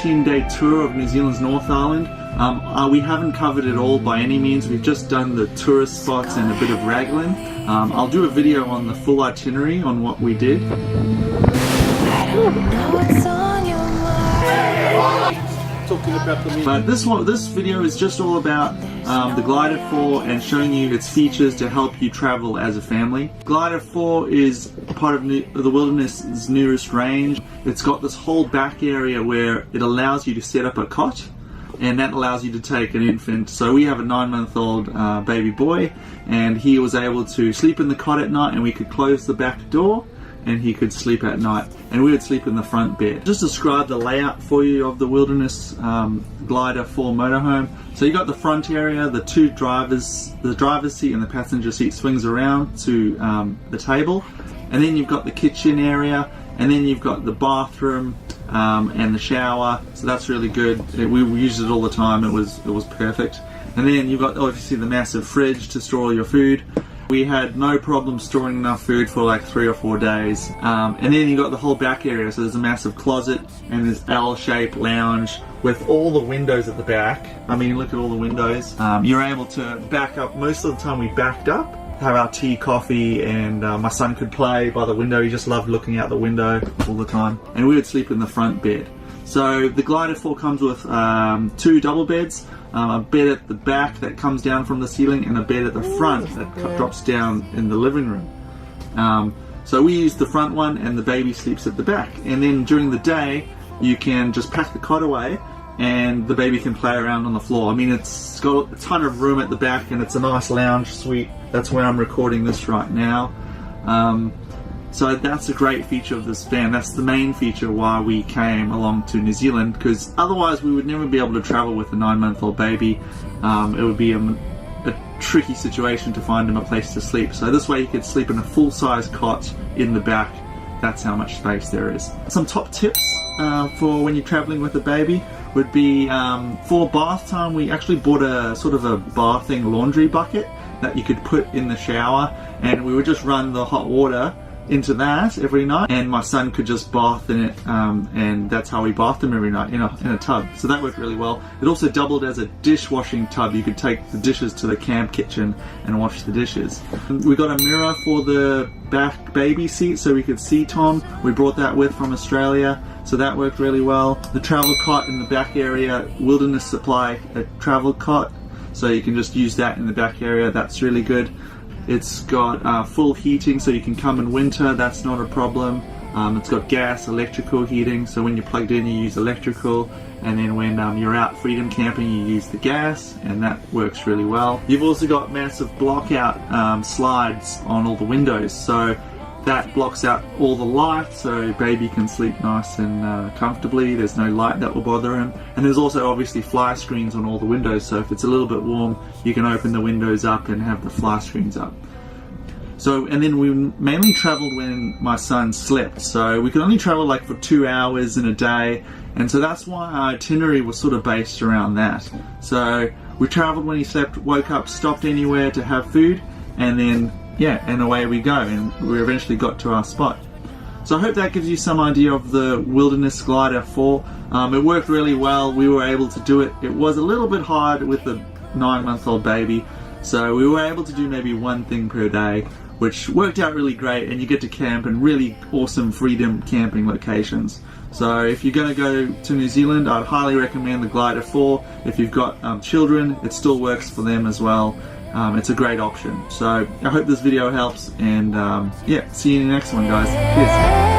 14-day tour of New Zealand's North Island. We haven't covered it all by any means. We've just done the tourist spots and a bit of Raglan. I'll do a video on the full itinerary on what we did. But this video is just all about the Glider 4 and showing you its features to help you travel as a family. Glider 4 is part of the Wilderness's newest range. It's got this whole back area where it allows you to set up a cot, and that allows you to take an infant. So we have a 9-month-old baby boy, and he was able to sleep in the cot at night, and we could close the back door and he could sleep at night, and we would sleep in the front bed. Just describe the layout for you of the Wilderness Glider 4 motorhome. So you got the front area, the two drivers, the driver's seat and the passenger seat swings around to the table, and then you've got the kitchen area, and then you've got the bathroom and the shower. So that's really good. We used it all the time. It was perfect. And then you've got obviously the massive fridge to store all your food. We had no problem storing enough food for like 3 or 4 days. And then you got the whole back area, so there's a massive closet and this L-shaped lounge with all the windows at the back. I mean, look at all the windows. You're able to back up. Most of the time we backed up, have our tea, coffee, and my son could play by the window. He just loved looking out the window all the time. And we would sleep in the front bed. So the Glider 4 comes with 2 double beds, a bed at the back that comes down from the ceiling, and a bed at the front that drops down in the living room. So we use the front one, and the baby sleeps at the back. And then during the day, you can just pack the cot away, and the baby can play around on the floor. I mean, it's got a ton of room at the back, and it's a nice lounge suite. That's where I'm recording this right now. So that's a great feature of this van. That's the main feature why we came along to New Zealand, because otherwise we would never be able to travel with a 9-month-old baby. It would be a tricky situation to find him a place to sleep. So this way he could sleep in a full-size cot in the back. That's how much space there is. Some top tips for when you're traveling with a baby would be for bath time. We actually bought a sort of a bathing laundry bucket that you could put in the shower, and we would just run the hot water into that every night, and my son could just bath in it, and that's how we bathed him every night, in a tub. So that worked really well. It also doubled as a dishwashing tub. You could take the dishes to the camp kitchen and wash the dishes. We got a mirror for the back baby seat so we could see Tom. We brought that with from Australia, so that worked really well. The travel cot in the back area, Wilderness supply a travel cot, so you can just use that in the back area. That's really good. It's got full heating, so you can come in winter, that's not a problem. It's got gas, electrical heating, so when you're plugged in you use electrical, and then when you're out freedom camping you use the gas, and that works really well. You've also got massive block out slides on all the windows, so that blocks out all the light, so baby can sleep nice and comfortably. There's no light that will bother him. And there's also obviously fly screens on all the windows, so if it's a little bit warm you can open the windows up and have the fly screens up. So, and then we mainly traveled when my son slept, so we could only travel like for 2 hours in a day, and so that's why our itinerary was sort of based around that. So we traveled when he slept, woke up, stopped anywhere to have food, and then yeah, and away we go, and we eventually got to our spot. So I hope that gives you some idea of the Wilderness Glider 4. It worked really well. We were able to do it. It was a little bit hard with a 9-month-old baby, so we were able to do maybe one thing per day, which worked out really great, and you get to camp in really awesome freedom camping locations. So if you're going to go to New Zealand, I'd highly recommend the Glider 4. If you've got children, it still works for them as well. It's a great option. So I hope this video helps, and yeah, see you in the next one, guys. Cheers.